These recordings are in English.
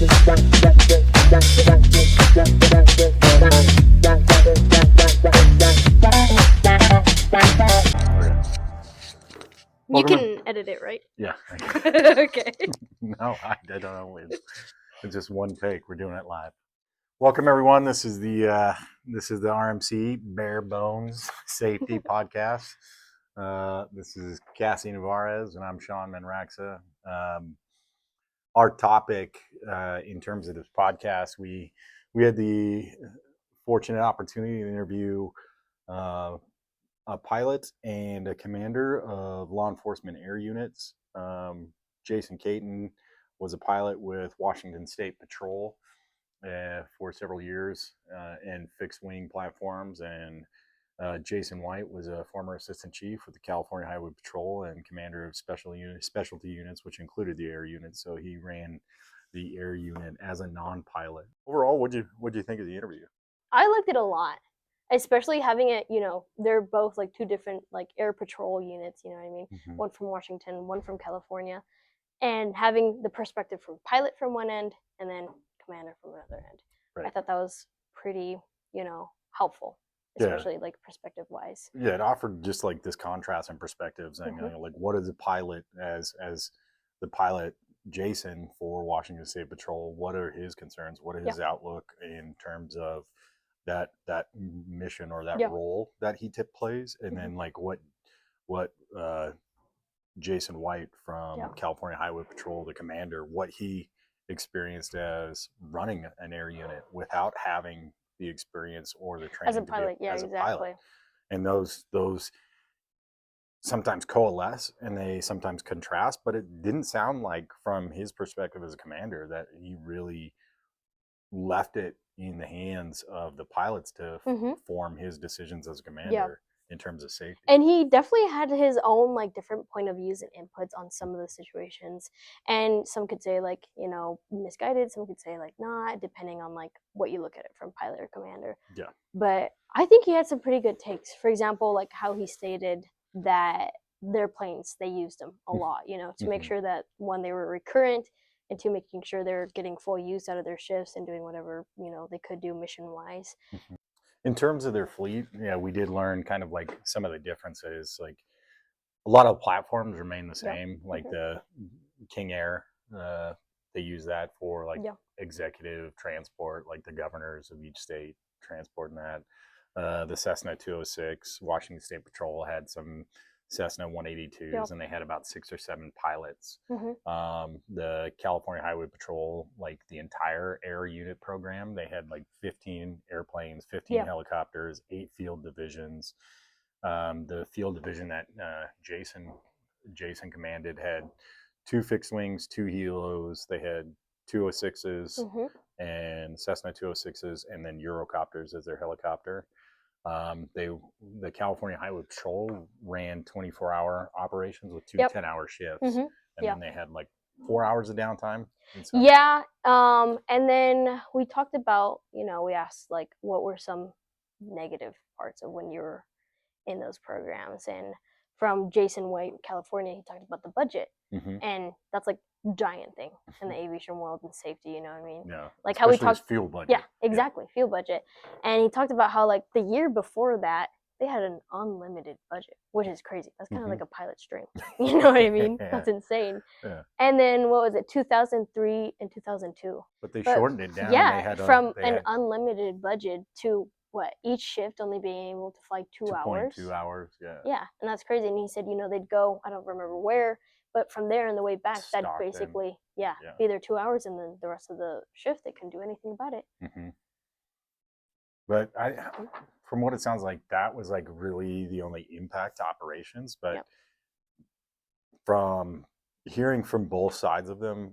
You can edit it, right? Yeah. Okay. No, I don't know. It's just one take. We're doing it live. Welcome everyone. This is the RMC Bare Bones Safety Podcast. This is Cassie Navarez and I'm Sean Manraxa. Our topic in terms of this podcast, we had the fortunate opportunity to interview a pilot and a commander of law enforcement air units. Jason Caton was a pilot with Washington State Patrol for several years in fixed wing platforms, and Jason White was a former assistant chief with the California Highway Patrol and commander of specialty units, which included the air unit. So he ran the air unit as a non-pilot. Overall, what'd you think of the interview? I liked it a lot, especially having it, they're both like two different like air patrol units, you know what I mean? Mm-hmm. One from Washington, one from California, and having the perspective from pilot from one end and then commander from another end. Right. I thought that was pretty, helpful, especially like perspective wise. Yeah, it offered just like this contrast and perspectives, and like what is a pilot as the pilot Jason for Washington State Patrol? What are his concerns? What is his outlook in terms of that mission or that role that he plays, and then like what Jason White from California Highway Patrol, the commander, what he experienced as running an air unit without having the experience or the training as a pilot, a pilot. And those sometimes coalesce and they sometimes contrast, but it didn't sound like from his perspective as a commander that he really left it in the hands of the pilots to form his decisions as a commander in terms of safety. And he definitely had his own like different point of views and inputs on some of the situations. And some could say like, misguided, some could say like not, depending on like what you look at it from pilot or commander. Yeah. But I think he had some pretty good takes. For example, like how he stated that their planes, they used them a lot, to make sure that one, they were recurrent, and two, making sure they're getting full use out of their shifts and doing whatever, they could do mission-wise. In terms of their fleet, we did learn kind of like some of the differences. Like a lot of platforms remain the same, like the King Air, they use that for like executive transport, like the governors of each state transporting that. The Cessna 206, Washington State Patrol had some Cessna 182s, and they had about 6 or 7 pilots. The California Highway Patrol, like the entire air unit program, they had like 15 airplanes, 15 helicopters, 8 field divisions. The field division that Jason commanded had 2 fixed wings, 2 helos. They had 206s and Cessna 206s, and then Eurocopters as their helicopter. The California Highway Patrol ran 24-hour operations with 2 10-hour shifts, and then they had like 4 hours of downtime. And then we talked about, we asked like what were some negative parts of when you were in those programs, and from Jason White, California, he talked about the budget, and that's like giant thing in the aviation world and safety, you know what I mean? Yeah. Like how we talked fuel budget. Yeah, exactly, fuel budget. And he talked about how like the year before that they had an unlimited budget, which is crazy. That's kind of like a pilot's dream. You know what I mean? That's insane. Yeah. And then what was it, 2003 and 2002? But they shortened it down. Yeah, from an unlimited budget to what, each shift only being able to fly 2 hours. 2.2 hours, yeah. Yeah, and that's crazy. And he said, they'd go, I don't remember where, but from there on the way back, that'd basically, be there 2 hours, and then the rest of the shift, they couldn't do anything about it. But from what it sounds like, that was like really the only impact to operations. But from hearing from both sides of them,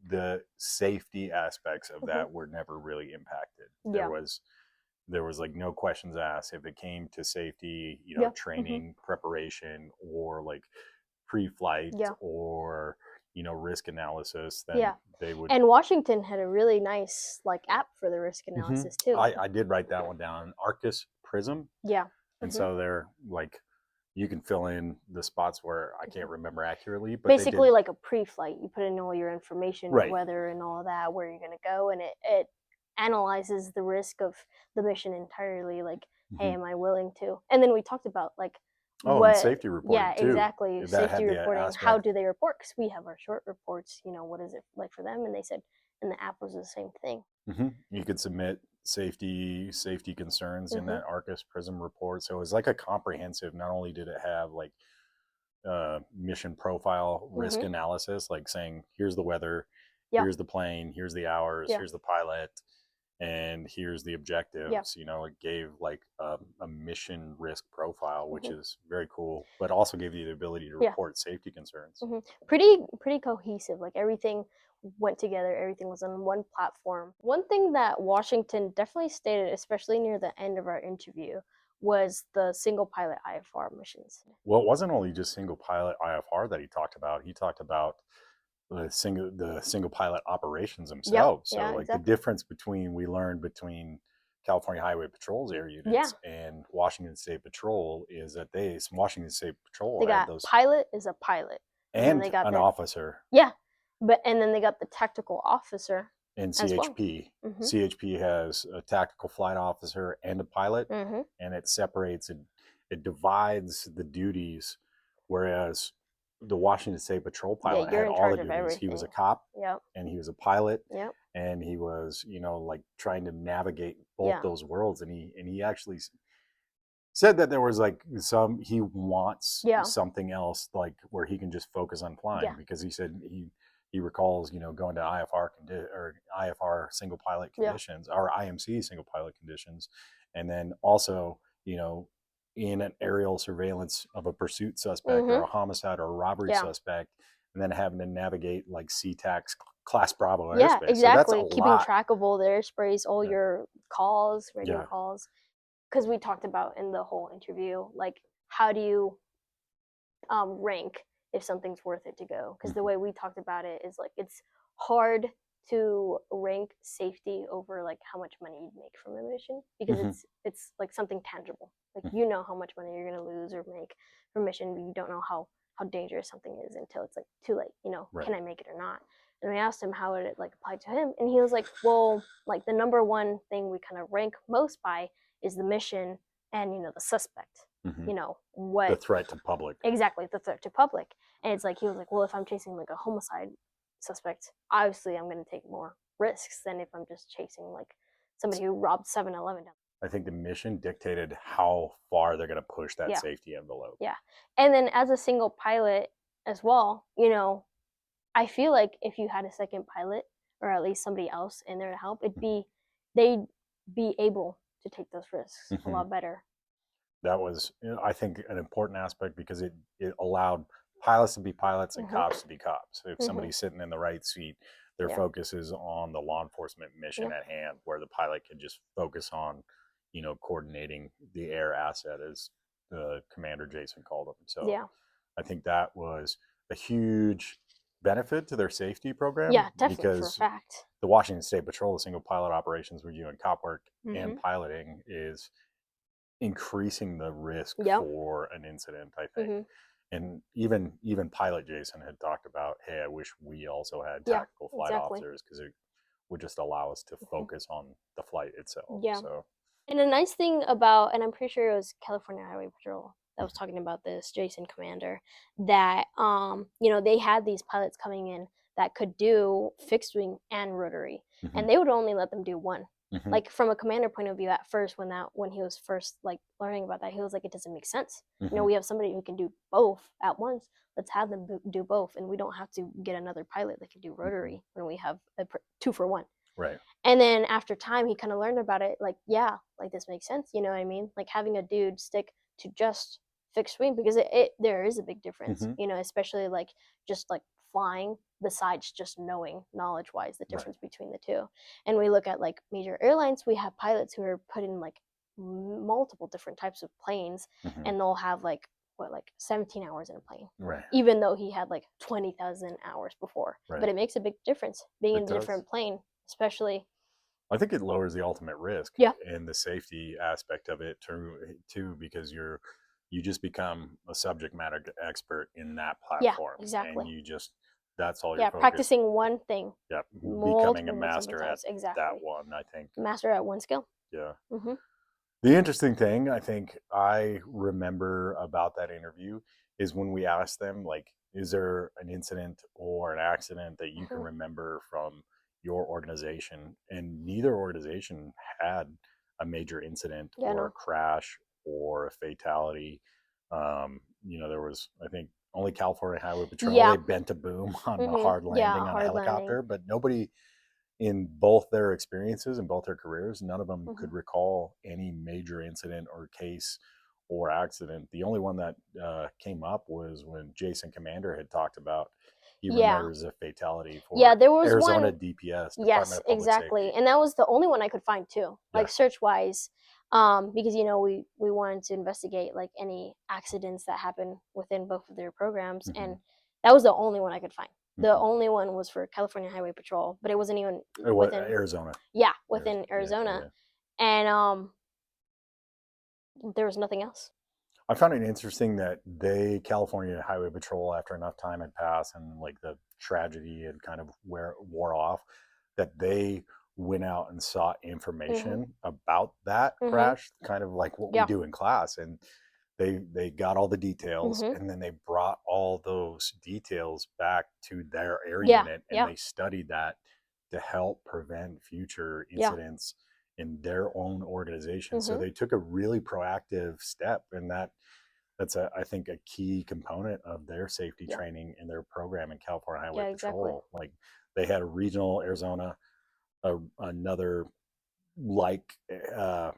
the safety aspects of that were never really impacted. There was like no questions asked if it came to safety, training, preparation, or like pre-flight or risk analysis. Then they would. And Washington had a really nice like app for the risk analysis too. I did write that one down. Arcus Prism. Yeah. And so they're like you can fill in the spots where I can't remember accurately, but they did. Basically like a pre-flight. You put in all your information, Right. weather and all that, where you're going to go, and it analyzes the risk of the mission entirely. Like, hey, Hmm. am I willing to? And then we talked about like Oh, and what, safety reporting yeah, too. exactly. That Safety had the reporting. How aspect. do they report? Because we have our short reports. What is it like for them? And they said, and the app was the same thing. You could submit safety concerns in Mm-hmm. that Arcus Prism report. So it was like a comprehensive. Not only did it have like mission profile risk Mm-hmm. analysis, like saying here's the weather, Yep. here's the plane, here's the hours, Yeah. here's the pilot, and here's the Yeah. objectives. It gave like a mission risk profile, which Mm-hmm. is very cool, but also gave you the ability to Yeah. report safety concerns. Mm-hmm. Pretty cohesive. Like everything went together. Everything was on one platform. One thing that Washington definitely stated, especially near the end of our interview, was the single pilot IFR missions. Well, it wasn't only just single pilot IFR that he talked about. He talked about the single pilot operations Yep. themselves. So Yeah. like the Exactly. difference we learned between California Highway Patrol's air Yeah. units and Washington State Patrol is that Washington State Patrol They had got those pilot is a pilot, and then they and got an their, officer yeah, but and then they got the tactical officer in as well. CHP. Mm-hmm. CHP has a tactical flight officer and a pilot, Mm-hmm. and it separates it divides the duties, whereas the Washington State Patrol Yeah, pilot you're had in all the charge of duties. He was a everything. cop Yep. and he was a pilot Yep. and he was, like trying to navigate both Yeah. those worlds. And he actually said that there was like he wants Yeah. something else like where he can just focus on flying Yeah. because he said he recalls going to or IFR single pilot Yeah. conditions or IMC single pilot conditions, and then also in an aerial surveillance of a pursuit suspect or Mm-hmm. a homicide or a robbery Yeah. suspect, and then having to navigate like SeaTac class Bravo Yeah, airspace. So that's a exactly. Keeping lot. track of all the airspace, all Yeah. your calls, radio Yeah. calls. Because we talked about in the whole interview, like how do you rank if something's worth it to go? Because the Mhm. way we talked about it is like it's hard to rank safety over like how much money you'd make from a mission because Mhm. it's like something tangible. Like Mhm. you know how much money you're gonna lose or make from a mission, but you don't know how dangerous something is until it's like too late. Right. Can I make it or not? And we asked him how would it like apply to him, and he was like, well, like the number one thing we kind of rank most by is the mission and the suspect. Mhm. The What threat to public. exactly the threat to public. And it's like he was like, well, if I'm chasing like a homicide suspect, obviously I'm going to take more risks than if I'm just chasing like somebody who robbed 7-Eleven. I think the mission dictated how far they're going to push that Yeah. safety envelope. Yeah. And then as a single pilot as well, I feel like if you had a second pilot or at least somebody else in there to help, they'd be able to take those risks a Mm-hmm. lot better. That was, I think, an important aspect because it allowed pilots to be pilots and Mm-hmm. cops to be cops. If Mm-hmm. somebody's sitting in the right seat, their Yeah. focus is on the law enforcement mission Yeah. at hand, where the pilot can just focus on, coordinating the air asset, as the commander Jason called them. So Yeah. I think that was a huge benefit to their safety program Yeah, definitely for a because fact. the Washington State Patrol, the single pilot operations we're doing cop work Mm-hmm. and piloting is increasing the risk Yep. for an incident, I think. Mm-hmm. And even pilot Jason had talked about, hey, I wish we also had Yeah, tactical flight exactly. officers because it would just allow us to focus on the flight itself. Yeah. So And a nice thing about, and I'm pretty sure it was California Highway Patrol that was talking about this, Jason Commander, that they had these pilots coming in that could do fixed wing and rotary, and they would only let them do one. Like from a commander point of view, at first when he was first like learning about that, he was like, it doesn't make sense. We have somebody who can do both at once. Let's have them do both, and we don't have to get another pilot that can do rotary when we have a 2-for-1. Right. And then after time, he kind of learned about it. Like, yeah, like this makes sense. You know what I mean? Like having a dude stick to just fixed wing because there is a big difference. Especially like just like flying. Besides just knowing knowledge wise the difference between the two, and we look at like major airlines, we have pilots who are put in like multiple different types of planes, and they'll have like 17 hours in a plane, right, even though he had like 20,000 hours before. right. But it makes a big difference being in a does. different plane, especially. I think it lowers the ultimate risk Yeah. and the safety aspect of it too, because you're you just become a subject matter expert in that Yeah, platform, and exactly. you just that's all you're Yeah, focused. practicing one thing Yeah, becoming a multiple, multiple master at times. that Exactly. one, I think. Master at one skill. Yeah. Mm-hmm. The interesting thing I think I remember about that interview is when we asked them, like, is there an incident or an accident that you can Mm-hmm. remember from your organization? And neither organization had a major incident Yeah, or a no. crash or a fatality. There was, I think, only California Highway Patrol. Yeah. They bent a boom on a Mm-hmm. hard Yeah, landing on a hard landing. helicopter, but nobody in both their experiences and both their careers, none of them Mm-hmm. could recall any major incident or case or accident. The only one that came up was when Jason Commander had talked about he Yeah. remembers a fatality Yeah, for there was Arizona one. DPS, Department Yes, of Public exactly. Safety. And that was the only one I could find too, Yeah. like search wise. Because we wanted to investigate like any accidents that happen within both of their programs, Mm-hmm. and that was the only one I could find. The Mm-hmm. only one was for California Highway Patrol, but it wasn't even It was within, Arizona. yeah, within Yeah, Arizona, yeah. and there was nothing else. I found it interesting that California Highway Patrol, after enough time had passed and like the tragedy had kind of wore off, that they went out and sought Mhm. information about that Mhm. crash, kind of like what we Yeah. do in class. And they got all the details, Mhm. and then they brought all those details back to their air Yeah. unit, and Yeah. they studied that to help prevent future Yeah. incidents in their own organization. So Mhm. they took a really proactive step, and that's I think a key component of their safety Yeah. training in their program in California Highway Yeah. Exactly. Patrol. Like they had a regional Arizona, another like uh,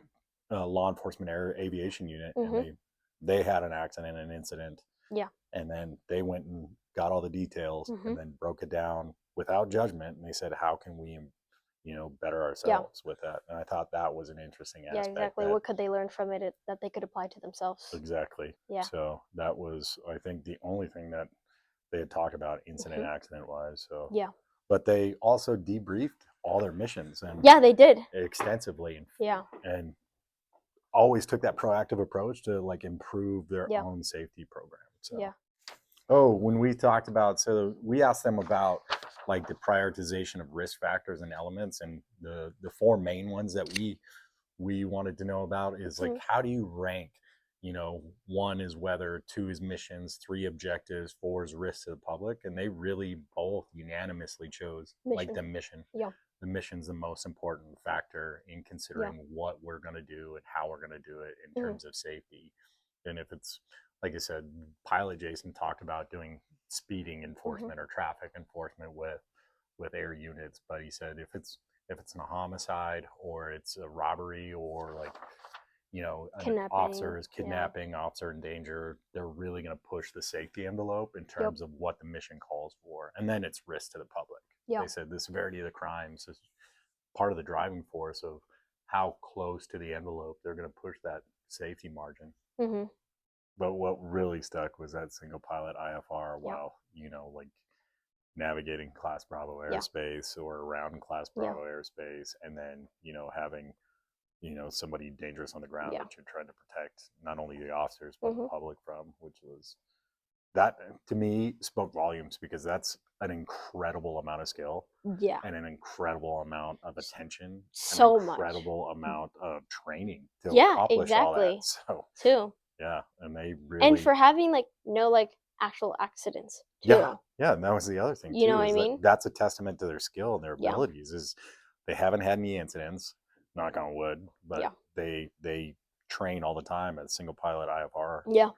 law enforcement aviation unit, and Mhm. they had an accident, an incident, Yeah. and then they went and got all the details Mhm. and then broke it down without judgment, and they said, how can we better Yeah. ourselves with that? And I thought that was an interesting Yeah. aspect Exactly. that What could they learn from it that they could apply to themselves? exactly. Yeah. So that was, I think, the only thing that they had talked about incident Mhm. accident wise. So, Yeah. but they also debriefed all their missions and Yeah, they did. extensively, Yeah. and always took that proactive approach to like improve their Yeah. own safety program. So, Yeah. oh, when we talked about, so we asked them about like the prioritization of risk factors and elements, and the four main ones that we wanted to know about is like, Mhm. how do you rank, one is weather, two is missions, three objectives, four is risk to the public, and they really both unanimously chose like Mission. the mission. Yeah. The mission's the most important factor in Yeah. considering what we're going to do and how we're going to do it in Mhm. terms of safety. And if it's, like I said, pilot Jason talked about doing speeding Mhm. enforcement or traffic enforcement with air units, but he said if it's a homicide or it's a robbery or like an Kidnapping. officer is Yeah. kidnapping, officer in danger, they're really going to push the safety envelope in Yep. terms of what the mission calls for, and then it's risk to the public. Yeah. They said the severity of the crimes is part of the driving force of how close to the envelope they're going to push that safety margin. Mhm. But what really stuck was that single pilot IFR Yeah. while, like navigating Class Bravo Yeah. airspace or around Class Yeah. Bravo airspace, and then, having, somebody dangerous on the ground Yeah. that you're trying to protect not only the officers but the Mhm. public from, which was that to me spoke volumes because that's an incredible amount of skill Yeah. and an incredible amount of attention, an So much. incredible amount of training to Yeah. accomplish all that. Exactly. So Too. yeah, and they And really, for having like no like actual accidents yeah, too. yeah, and that was the other thing You know too, what I is that mean? that's a testament to their skill and their Yeah. abilities. Is they haven't had any incidents, knock on wood, but Yeah. they train all the time at single pilot IFR Yeah.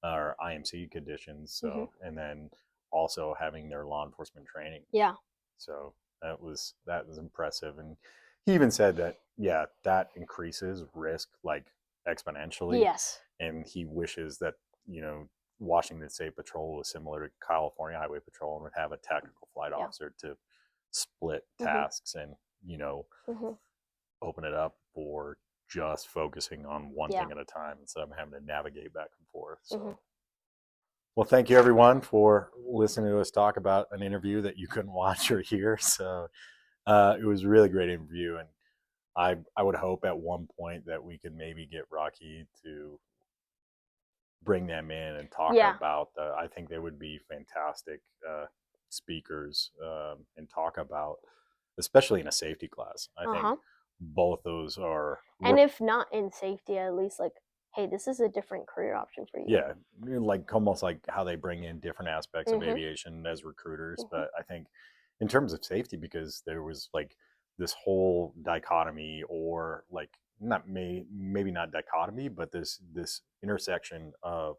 or IMC conditions. Mhm. So, and then also having their law enforcement training. Yeah. So that was impressive. And he even said that, yeah, that increases risk like exponentially. Yes. And he wishes that, Washington State Patrol was similar to California Highway Patrol and would have a tactical flight Yeah. officer to split Mhm. tasks and, Mhm. open it up for just focusing on one Yeah. thing at a time instead of having to navigate back and forth. Mhm. So, well, thank you everyone for listening to us talk about an interview that you couldn't watch or hear. So it was a really great interview, and I would hope at one point that we could maybe get Rocky to bring them in and talk Yeah. about I think they would be fantastic speakers and talk about, especially in a safety class. I think Uh-huh. both those are And if not in safety, at least like, hey, this is a different career option for you. yeah, like almost like how they bring in different aspects of Mhm. aviation as recruiters. Mhm. But I think in terms of safety, because there was like this whole dichotomy, or like not maybe not dichotomy, but this intersection of,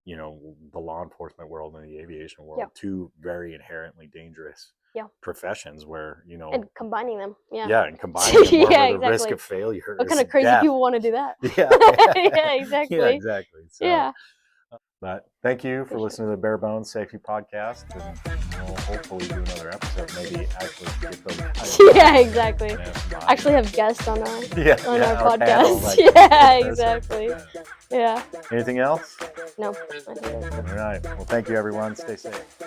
you know, the law enforcement world and the aviation Yeah. world, two very inherently dangerous Yeah. professions where, you And know, combining them. Yeah. yeah, and combining them Yeah, where the risk exactly. of failure What kind is of crazy death. people want to do that? Yeah. Yeah, Yeah, exactly. exactly. So Yeah. but thank you For for sure. listening to the Bare Bones Safety Podcast, and we'll hopefully do another episode. Maybe actually get those guys Yeah, exactly. on. Actually have guests on our our panel, podcast. like Yeah, in person. exactly. Yeah. Anything else? No, I think that's good. All right. Well, thank you, everyone. Stay safe.